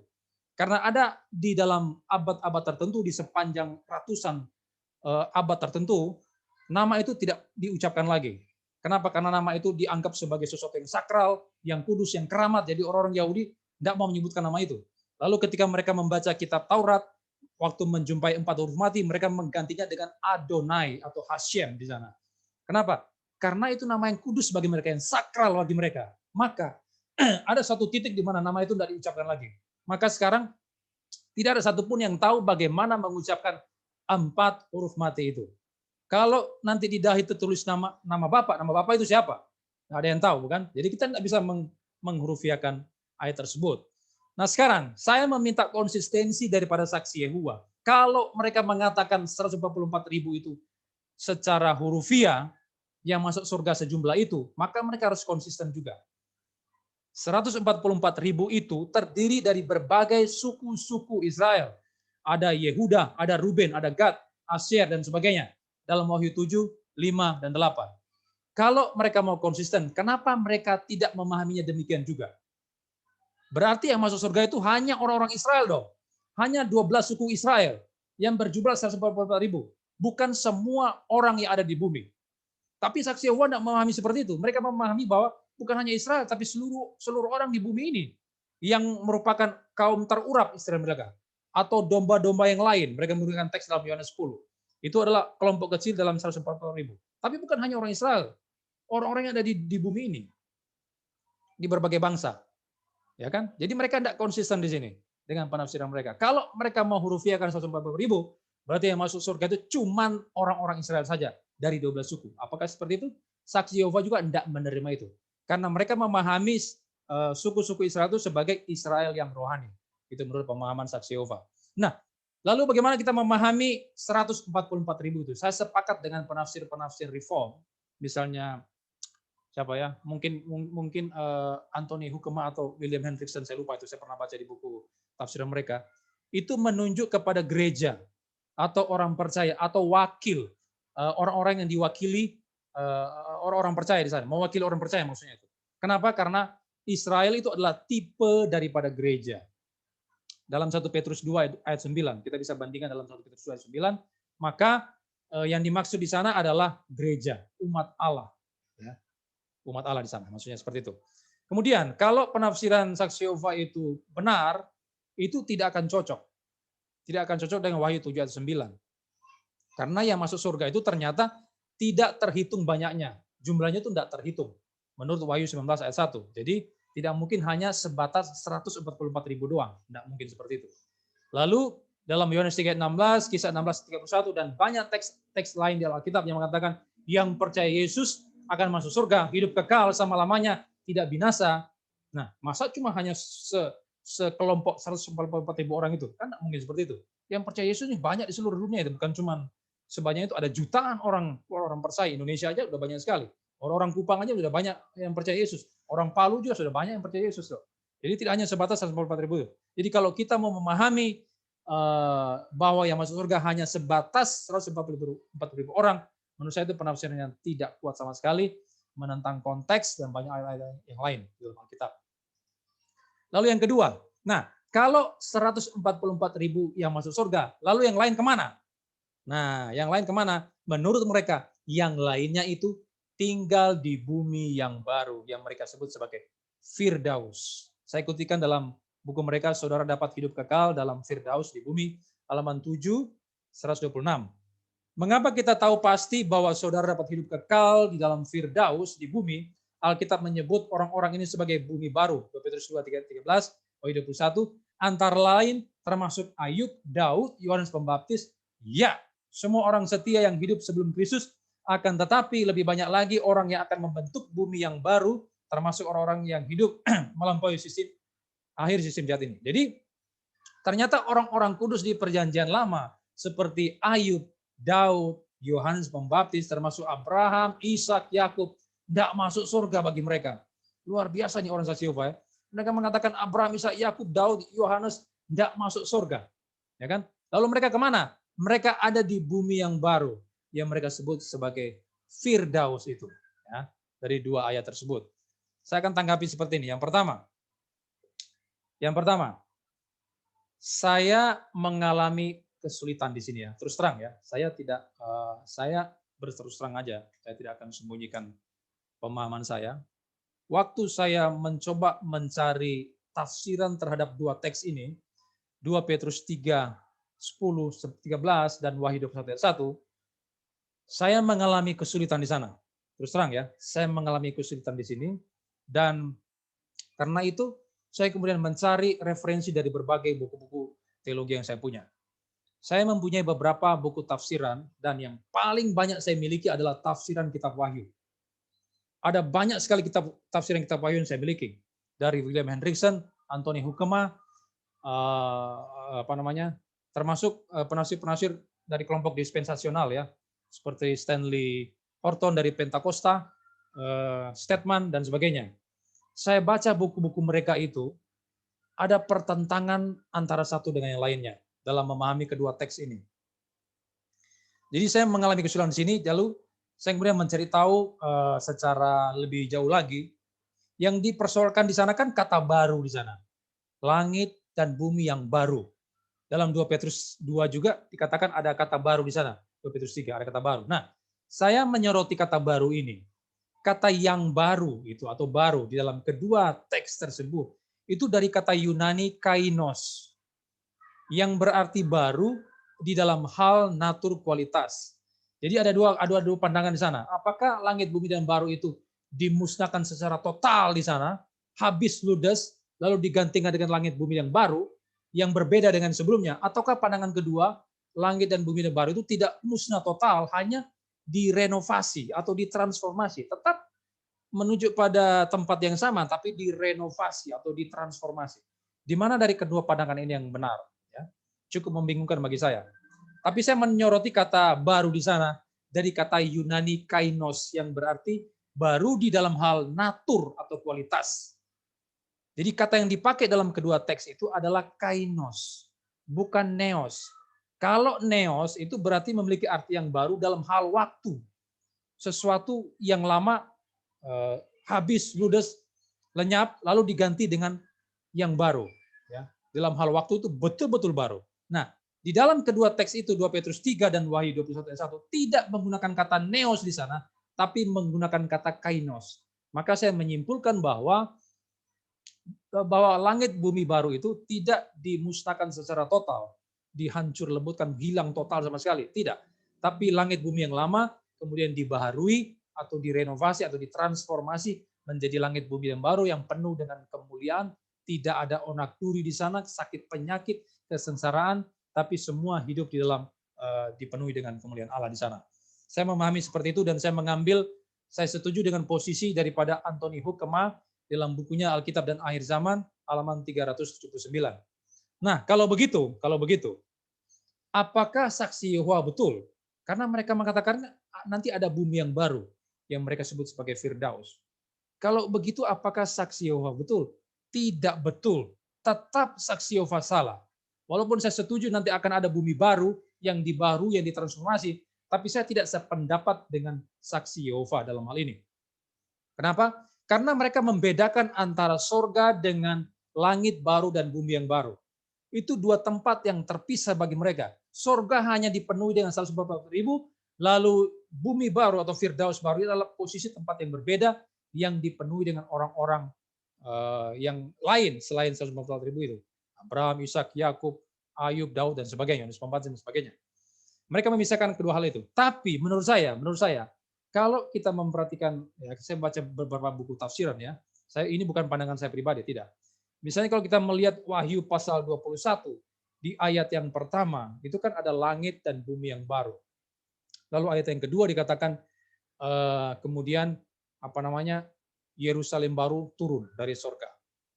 Karena ada di dalam abad-abad tertentu, di sepanjang ratusan abad tertentu, nama itu tidak diucapkan lagi. Kenapa? Karena nama itu dianggap sebagai sesuatu yang sakral, yang kudus, yang keramat. Jadi orang-orang Yahudi tidak mau menyebutkan nama itu. Lalu ketika mereka membaca kitab Taurat, waktu menjumpai 4 huruf mati, mereka menggantinya dengan Adonai atau Hashem di sana. Kenapa? Karena itu nama yang kudus bagi mereka, yang sakral bagi mereka. Maka ada satu titik di mana nama itu tidak diucapkan lagi. Maka sekarang tidak ada satupun yang tahu bagaimana mengucapkan 4 huruf mati itu. Kalau nanti di dahi tertulis nama Bapak itu siapa? Nggak ada yang tahu, bukan? Jadi kita tidak bisa menghurufiakan ayat tersebut. Nah sekarang, saya meminta konsistensi daripada saksi Yehova. Kalau mereka mengatakan 144.000 itu secara hurufiah, yang masuk surga sejumlah itu, maka mereka harus konsisten juga. 144.000 itu terdiri dari berbagai suku-suku Israel. Ada Yehuda, ada Ruben, ada Gad, Asyer, dan sebagainya. Dalam Wahyu 7, 5, dan 8. Kalau mereka mau konsisten, kenapa mereka tidak memahaminya demikian juga? Berarti yang masuk surga itu hanya orang-orang Israel dong. Hanya 12 suku Israel yang berjumlah 144.000. Bukan semua orang yang ada di bumi. Tapi saksi Yehova tidak memahami seperti itu. Mereka memahami bahwa bukan hanya Israel, tapi seluruh orang di bumi ini yang merupakan kaum terurap istilah mereka. Atau domba-domba yang lain. Mereka menggunakan teks dalam Yohanes 10. Itu adalah kelompok kecil dalam 144.000. Tapi bukan hanya orang Israel. Orang-orang yang ada di bumi ini. Di berbagai bangsa. Ya kan? Jadi mereka tidak konsisten di sini dengan penafsiran mereka. Kalau mereka mau hurufiahkan 144.000, berarti yang masuk surga itu cuman orang-orang Israel saja dari 12 suku. Apakah seperti itu? Saksi Yehova juga tidak menerima itu. Karena mereka memahami suku-suku Israel itu sebagai Israel yang rohani. Itu menurut pemahaman saksi Yehova. Nah, lalu bagaimana kita memahami 144.000 itu? Saya sepakat dengan penafsir-penafsir reform, misalnya siapa ya? Mungkin Anthony Hukema atau William Hendrickson, saya lupa itu, saya pernah baca di buku tafsiran mereka. Itu menunjuk kepada gereja atau orang percaya atau wakil orang-orang yang diwakili orang-orang percaya di sana, mewakili orang percaya maksudnya itu. Kenapa? Karena Israel itu adalah tipe daripada gereja. Dalam 1 Petrus 2 ayat 9, kita bisa bandingkan dalam 1 Petrus 2 ayat 9, maka yang dimaksud di sana adalah gereja, umat Allah. Ya. Umat Allah di sana, maksudnya seperti itu. Kemudian, kalau penafsiran saksi Yehova itu benar, itu tidak akan cocok. Tidak akan cocok dengan Wahyu 7 ayat 9. Karena yang masuk surga itu ternyata tidak terhitung banyaknya. Jumlahnya itu tidak terhitung. Menurut Wahyu 19 ayat 1. Jadi, tidak mungkin hanya sebatas 144.000 doang. Tidak mungkin seperti itu. Lalu dalam Yohanes 3:16, Kisah 16:31 dan banyak teks lain di Alkitab yang mengatakan yang percaya Yesus akan masuk surga, hidup kekal selama-lamanya, tidak binasa. Nah, masa cuma hanya sekelompok 144.000 orang itu? Kan tidak mungkin seperti itu. Yang percaya Yesus ini banyak di seluruh dunia itu, bukan cuma sebanyak itu, ada jutaan orang percaya. Indonesia aja udah banyak sekali. Orang-orang Kupang aja sudah banyak yang percaya Yesus. Orang Palu juga sudah banyak yang percaya Yesus. Jadi tidak hanya sebatas 144.000. Jadi kalau kita mau memahami bahwa yang masuk surga hanya sebatas 144.000 orang, menurut saya itu penafsiran yang tidak kuat sama sekali, menentang konteks dan banyak ayat-ayat yang lain di dalam Alkitab. Lalu yang kedua, nah kalau 144.000 yang masuk surga, lalu yang lain kemana? Nah, yang lain kemana? Menurut mereka, yang lainnya itu tinggal di bumi yang baru, yang mereka sebut sebagai Firdaus. Saya kutikan dalam buku mereka, saudara dapat hidup kekal dalam Firdaus di bumi, halaman 7, 126. Mengapa kita tahu pasti bahwa saudara dapat hidup kekal di dalam Firdaus di bumi? Alkitab menyebut orang-orang ini sebagai bumi baru. 2 Petrus 2:13, Wahyu 21, antara lain termasuk Ayub, Daud, Yohanes Pembaptis. Ya, semua orang setia yang hidup sebelum Kristus, akan tetapi lebih banyak lagi orang yang akan membentuk bumi yang baru, termasuk orang-orang yang hidup melampaui akhir sistem jahat ini. Jadi ternyata orang-orang kudus di perjanjian lama seperti Ayub, Daud, Yohanes Pembaptis, termasuk Abraham, Ishak, Yakub, tidak masuk surga bagi mereka. Luar biasa nih orang saksi Yehova ya. Mereka mengatakan Abraham, Ishak, Yakub, Daud, Yohanes tidak masuk surga. Ya kan? Lalu mereka kemana? Mereka ada di bumi yang baru yang mereka sebut sebagai Firdaus itu. Ya, dari dua ayat tersebut. Saya akan tanggapi seperti ini. Yang pertama, saya mengalami kesulitan di sini ya. Terus terang ya, saya berterus terang aja. Saya tidak akan sembunyikan pemahaman saya. Waktu saya mencoba mencari tafsiran terhadap dua teks ini, 2 Petrus 3, 10, 13, dan Wahyu 21 ayat 1, saya mengalami kesulitan di sana. Terus terang ya, saya mengalami kesulitan di sini, dan karena itu saya kemudian mencari referensi dari berbagai buku-buku teologi yang saya punya. Saya mempunyai beberapa buku tafsiran, dan yang paling banyak saya miliki adalah tafsiran kitab Wahyu. Ada banyak sekali tafsiran kitab Wahyu yang saya miliki. Dari William Hendriksen, Anthony Hoekema, termasuk penafsir-penafsir dari kelompok dispensasional ya, seperti Stanley Horton dari Pentakosta, Stedman, dan sebagainya. Saya baca buku-buku mereka itu, ada pertentangan antara satu dengan yang lainnya dalam memahami kedua teks ini. Jadi saya mengalami kesulitan di sini, lalu saya kemudian mencari tahu secara lebih jauh lagi. Yang dipersoalkan di sana kan kata baru di sana. Langit dan bumi yang baru. Dalam 2 Petrus 2 juga dikatakan ada kata baru di sana. 2 Petrus 3 ada kata baru. Nah, saya menyoroti kata baru ini. Kata yang baru itu atau baru di dalam kedua teks tersebut itu dari kata Yunani kainos yang berarti baru di dalam hal natur kualitas. Jadi ada dua pandangan di sana. Apakah langit bumi dan baru itu dimusnahkan secara total di sana, habis ludes, lalu digantikan dengan langit bumi yang baru yang berbeda dengan sebelumnya, ataukah pandangan kedua langit dan bumi dan baru itu tidak musnah total, hanya direnovasi atau ditransformasi, tetap menuju pada tempat yang sama tapi direnovasi atau ditransformasi. Di mana dari kedua pandangan ini yang benar? Ya, cukup membingungkan bagi saya. Tapi saya menyoroti kata baru di sana dari kata Yunani kainos yang berarti baru di dalam hal natur atau kualitas. Jadi kata yang dipakai dalam kedua teks itu adalah kainos, bukan neos. Kalau neos itu berarti memiliki arti yang baru dalam hal waktu. Sesuatu yang lama habis, ludes, lenyap, lalu diganti dengan yang baru. Ya, dalam hal waktu itu betul-betul baru. Nah, di dalam kedua teks itu 2 Petrus 3 dan Wahyu 21 ayat 1 tidak menggunakan kata neos di sana, tapi menggunakan kata kainos. Maka saya menyimpulkan bahwa langit bumi baru itu tidak dimusnahkan secara total, dihancur lebutkan, hilang total sama sekali, tidak. Tapi langit bumi yang lama kemudian dibaharui atau direnovasi atau ditransformasi menjadi langit bumi yang baru yang penuh dengan kemuliaan, tidak ada onak duri di sana, sakit penyakit, kesengsaraan, tapi semua hidup di dalam dipenuhi dengan kemuliaan Allah di sana. Saya memahami seperti itu dan saya setuju dengan posisi daripada Anthony Hoekema dalam bukunya Alkitab dan Akhir Zaman, halaman 379. Nah, kalau begitu, apakah saksi Yehova betul? Karena mereka mengatakan nanti ada bumi yang baru yang mereka sebut sebagai Firdaus. Kalau begitu, apakah saksi Yehova betul? Tidak betul. Tetap saksi Yehova salah. Walaupun saya setuju nanti akan ada bumi baru yang dibaharui, yang ditransformasi, tapi saya tidak sependapat dengan saksi Yehova dalam hal ini. Kenapa? Karena mereka membedakan antara sorga dengan langit baru dan bumi yang baru. Itu dua tempat yang terpisah bagi mereka. Sorga hanya dipenuhi dengan 144.000, lalu bumi baru atau Firdaus baru itu adalah posisi tempat yang berbeda yang dipenuhi dengan orang-orang yang lain selain 144.000 itu. Abraham, Ishak, Yakub, Ayub, Daud, dan sebagainya, dan sebagainya. Mereka memisahkan kedua hal itu. Tapi menurut saya, kalau kita memperhatikan, ya, saya baca beberapa buku tafsiran ya, ini bukan pandangan saya pribadi, tidak. Misalnya kalau kita melihat Wahyu pasal 21, di ayat yang pertama, itu kan ada langit dan bumi yang baru. Lalu ayat yang kedua dikatakan, kemudian Yerusalem baru turun dari surga.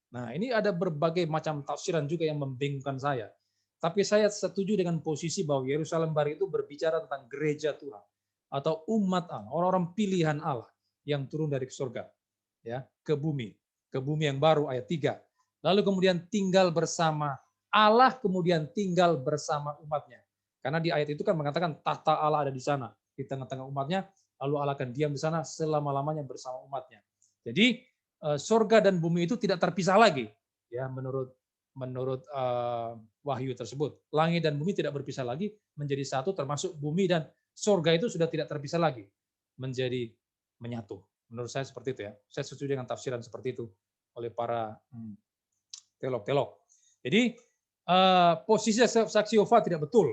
Nah, ini ada berbagai macam tafsiran juga yang membingungkan saya. Tapi saya setuju dengan posisi bahwa Yerusalem baru itu berbicara tentang gereja Tuhan atau umat Allah, orang-orang pilihan Allah yang turun dari surga ya ke bumi yang baru ayat 3. Lalu kemudian tinggal bersama Allah, kemudian tinggal bersama umatnya. Karena di ayat itu kan mengatakan tahta Allah ada di sana, di tengah-tengah umatnya, lalu Allah akan diam di sana selama-lamanya bersama umatnya. Jadi surga dan bumi itu tidak terpisah lagi ya menurut wahyu tersebut. Langit dan bumi tidak berpisah lagi menjadi satu, termasuk bumi dan surga itu sudah tidak terpisah lagi menjadi menyatu. Menurut saya seperti itu ya. Saya setuju dengan tafsiran seperti itu oleh para teolog-teolog. Jadi posisi saksi Yehova tidak betul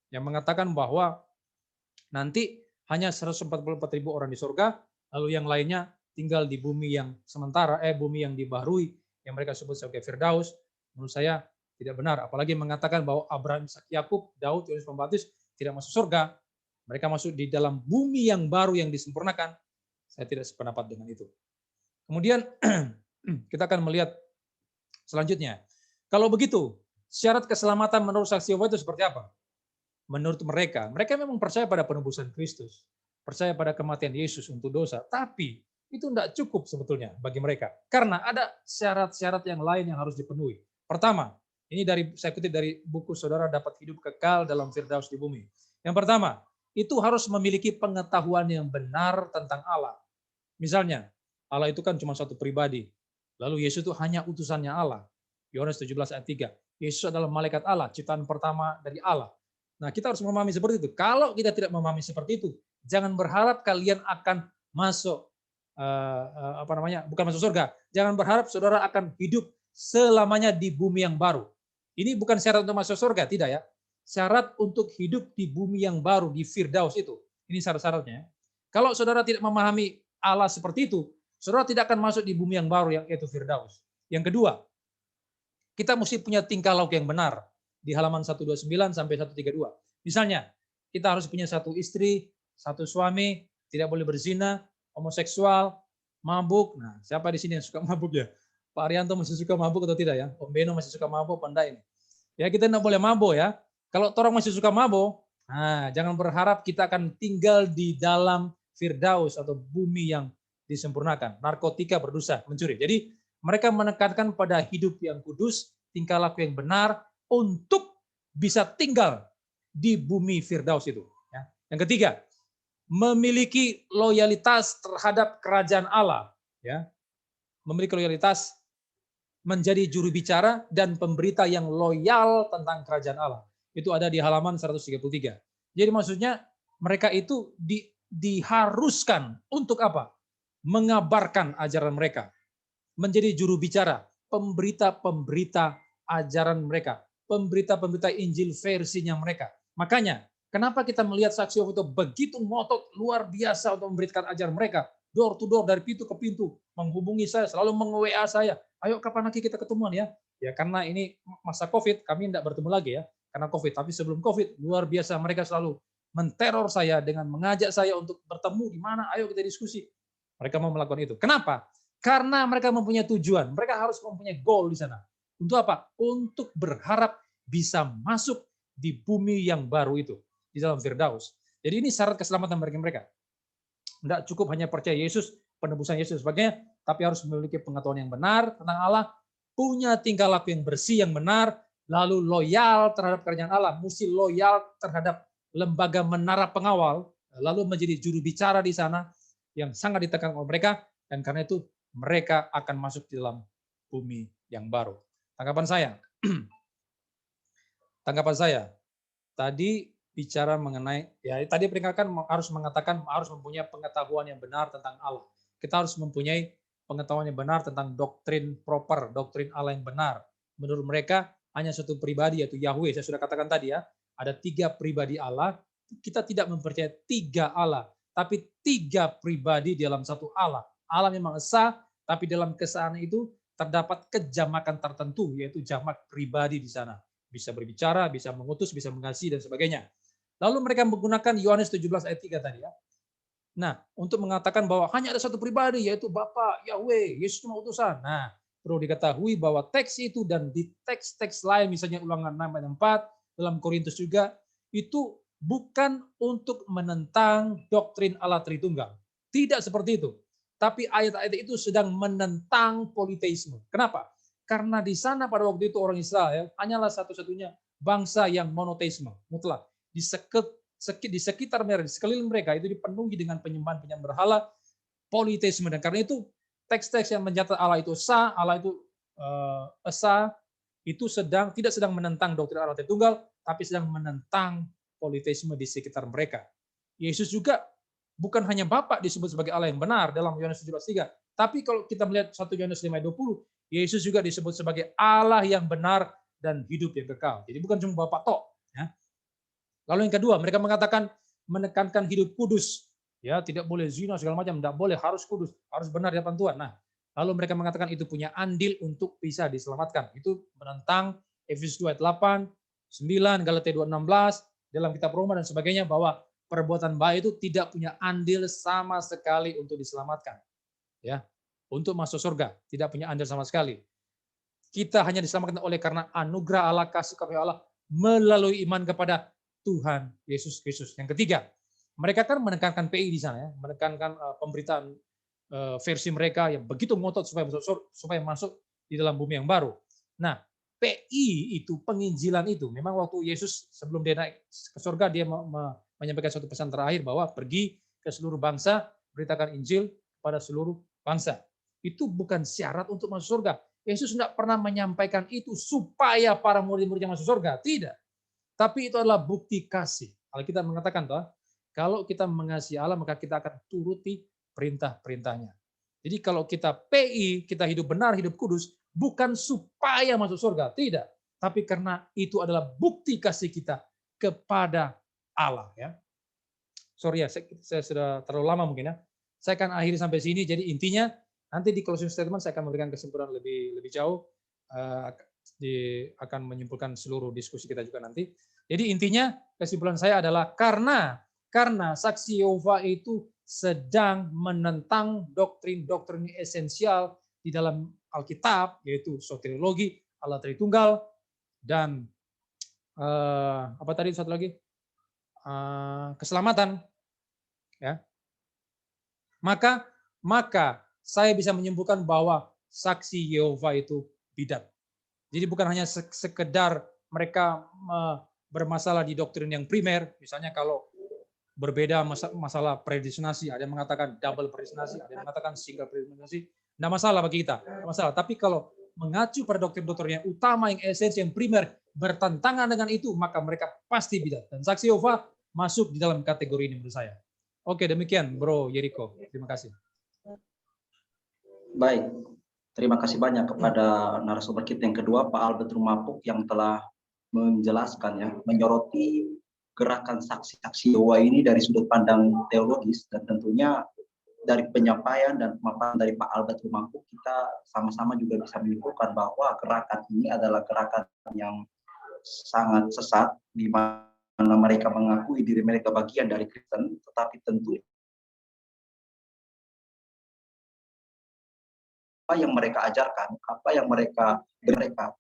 yang mengatakan bahwa nanti hanya 144.000 orang di surga, lalu yang lainnya tinggal di bumi yang sementara, bumi yang dibaharui, yang mereka sebut sebagai Firdaus. Menurut saya tidak benar, apalagi mengatakan bahwa Abraham, Ishak, Yakub, Daud, Yohanes Pembaptis tidak masuk surga. Mereka masuk di dalam bumi yang baru yang disempurnakan. Saya tidak sependapat dengan itu. Kemudian kita akan melihat selanjutnya. Kalau begitu, syarat keselamatan menurut saksi Yehova itu seperti apa? Menurut mereka memang percaya pada penebusan Kristus, percaya pada kematian Yesus untuk dosa, tapi itu tidak cukup sebetulnya bagi mereka. Karena ada syarat-syarat yang lain yang harus dipenuhi. Pertama, ini saya kutip dari buku Saudara Dapat Hidup Kekal dalam Firdaus di Bumi. Yang pertama, itu harus memiliki pengetahuan yang benar tentang Allah. Misalnya, Allah itu kan cuma satu pribadi. Lalu Yesus itu hanya utusannya Allah. Yohanes 17 ayat 3. Yesus adalah malaikat Allah, ciptaan pertama dari Allah. Nah, kita harus memahami seperti itu. Kalau kita tidak memahami seperti itu, jangan berharap kalian akan masuk bukan masuk surga. Jangan berharap saudara akan hidup selamanya di bumi yang baru. Ini bukan syarat untuk masuk surga, tidak ya. Syarat untuk hidup di bumi yang baru, di Firdaus itu. Ini syarat-syaratnya. Kalau saudara tidak memahami Allah seperti itu, saudara tidak akan masuk di bumi yang baru, yang yaitu Firdaus. Yang kedua, kita mesti punya tingkah laku yang benar. Di halaman 129 sampai 132. Misalnya, kita harus punya satu istri, satu suami, tidak boleh berzina, homoseksual, mabuk. Nah, siapa di sini yang suka mabuk ya? Pak Arianto masih suka mabuk atau tidak ya? Om Beno masih suka mabuk, pandai ini. Ya, kita tidak boleh mabuk ya. Kalau orang masih suka mabuk, nah, jangan berharap kita akan tinggal di dalam Firdaus atau bumi yang disempurnakan. Narkotika, berdosa, mencuri. Jadi mereka menekankan pada hidup yang kudus, tingkah laku yang benar untuk bisa tinggal di bumi Firdaus itu. Ya. Yang ketiga, memiliki loyalitas terhadap kerajaan Allah. Ya. Memiliki loyalitas menjadi juru bicara dan pemberita yang loyal tentang kerajaan Allah. Itu ada di halaman 133. Jadi maksudnya mereka itu diharuskan untuk apa? Mengabarkan ajaran mereka. Menjadi juru bicara, pemberita-pemberita ajaran mereka. Pemberita-pemberita Injil versinya mereka. Makanya, kenapa kita melihat saksi Yehova itu begitu ngotot, luar biasa untuk memberitakan ajaran mereka. Door to door, dari pintu ke pintu. Menghubungi saya, selalu meng-WA saya. Ayo kapan lagi kita ketemuan ya? Ya karena ini masa COVID, kami tidak bertemu lagi ya. Karena COVID, tapi sebelum COVID, luar biasa mereka selalu menteror saya dengan mengajak saya untuk bertemu di mana, ayo kita diskusi. Mereka mau melakukan itu. Kenapa? Karena mereka mempunyai tujuan. Mereka harus mempunyai goal di sana. Untuk apa? Untuk berharap bisa masuk di bumi yang baru itu. Di dalam Firdaus. Jadi ini syarat keselamatan bagi mereka. Tidak cukup hanya percaya Yesus, penebusan Yesus dan sebagainya, tapi harus memiliki pengetahuan yang benar tentang Allah, punya tingkah laku yang bersih, yang benar, lalu loyal terhadap kerajaan Allah, mesti loyal terhadap lembaga menara pengawal, lalu menjadi juru bicara di sana, yang sangat ditekan oleh mereka, dan karena itu mereka akan masuk di dalam bumi yang baru. Tanggapan saya, tadi bicara mengenai, ya tadi peringatkan harus mengatakan harus mempunyai pengetahuan yang benar tentang Allah. Kita harus mempunyai pengetahuan yang benar tentang doktrin proper, doktrin Allah yang benar. Menurut mereka hanya satu pribadi yaitu Yahweh. Saya sudah katakan tadi ya, ada 3 pribadi Allah. Kita tidak mempercayai 3 Allah, tapi 3 pribadi dalam satu Allah. Allah memang esa, tapi dalam keesaan itu terdapat kejamakan tertentu, yaitu jamak pribadi di sana. Bisa berbicara, bisa mengutus, bisa mengasihi, dan sebagainya. Lalu mereka menggunakan Yohanes 17 ayat 3 tadi ya. Nah, untuk mengatakan bahwa hanya ada satu pribadi, yaitu Bapa, Yahweh, Yesus cuma utusan. Nah, perlu diketahui bahwa teks itu dan di teks-teks lain, misalnya Ulangan 6 ayat 4, dalam Korintus juga, itu bukan untuk menentang doktrin Allah Tritunggal. Tidak seperti itu. Tapi ayat-ayat itu sedang menentang politeisme. Kenapa? Karena di sana pada waktu itu orang Israel hanyalah satu-satunya bangsa yang monoteisme, mutlak. Di sekitar mereka, di sekeliling mereka itu dipenuhi dengan penyembahan-penyembahan berhala, politeisme. Dan karena itu teks-teks yang mencatat Allah itu esa, Allah itu esa, itu tidak sedang menentang doktrin Allah Tritunggal, tapi sedang menentang politeisme di sekitar mereka. Yesus juga bukan hanya Bapa disebut sebagai Allah yang benar dalam Yohanes 17:3, tapi kalau kita melihat 1 Yohanes 5:20, Yesus juga disebut sebagai Allah yang benar dan hidup yang kekal. Jadi bukan cuma Bapa tok. Ya. Lalu yang kedua, mereka mengatakan menekankan hidup kudus. Ya, tidak boleh zina segala macam, tidak boleh, harus kudus, harus benar di hadapan Tuhan. Nah, lalu mereka mengatakan itu punya andil untuk bisa diselamatkan. Itu menentang Efesus 2 ayat 8, 9, Galatia 2:16, dalam kitab Roma dan sebagainya, bahwa perbuatan baik itu tidak punya andil sama sekali untuk diselamatkan. Ya, untuk masuk surga, tidak punya andil sama sekali. Kita hanya diselamatkan oleh karena anugerah Allah, kasih karunia Allah melalui iman kepada Tuhan Yesus Kristus. Yang ketiga, mereka kan menekankan PI di sana, ya, menekankan pemberitaan versi mereka yang begitu ngotot supaya masuk di dalam bumi yang baru. Nah, PI itu, penginjilan itu, memang waktu Yesus sebelum dia naik ke surga, dia menyampaikan suatu pesan terakhir bahwa pergi ke seluruh bangsa, beritakan Injil pada seluruh bangsa. Itu bukan syarat untuk masuk surga. Yesus tidak pernah menyampaikan itu supaya para murid-muridnya masuk surga. Tidak. Tapi itu adalah bukti kasih. Alkitab mengatakan, toh, kalau kita mengasihi Allah, maka kita akan turuti perintah-perintahnya. Jadi kalau kita PI, kita hidup benar, hidup kudus, bukan supaya masuk surga, tidak. Tapi karena itu adalah bukti kasih kita kepada Allah. Ya. Sorry ya, saya sudah terlalu lama mungkin ya. Saya akan akhiri sampai sini. Jadi intinya nanti di closing statement saya akan memberikan kesimpulan lebih jauh, akan menyimpulkan seluruh diskusi kita juga nanti. Jadi intinya kesimpulan saya adalah karena saksi Yehova itu sedang menentang doktrin-doktrin esensial di dalam Alkitab, yaitu soteriologi, Allah Tritunggal, dan apa tadi satu lagi, keselamatan, ya. Maka saya bisa menyimpulkan bahwa saksi Yehova itu bidat. Jadi bukan hanya sekedar mereka bermasalah di doktrin yang primer, misalnya kalau berbeda masalah predestinasi, ada yang mengatakan double predestinasi, ada yang mengatakan single predestinasi, tidak masalah bagi kita, tidak masalah. Tapi kalau mengacu pada doktrin-doktrin yang utama, yang esensi, yang primer, bertentangan dengan itu, maka mereka pasti bidat. Dan saksi Yehova masuk di dalam kategori ini menurut saya. Oke, demikian Bro Yeriko. Terima kasih. Baik, terima kasih banyak kepada narasumber kita yang kedua, Pak Albert Rumapuk, yang telah menjelaskan, ya, menyoroti gerakan saksi-saksi Yehova ini dari sudut pandang teologis, dan tentunya dari penyampaian dan pemaparan dari Pak Albert Rumapuk, kita sama-sama juga bisa menyimpulkan bahwa gerakan ini adalah gerakan yang sangat sesat, di mana mereka mengakui diri mereka bagian dari Kristen, tetapi tentu apa yang mereka ajarkan, apa yang mereka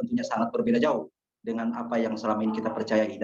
tentunya sangat berbeda jauh dengan apa yang selama ini kita percayai.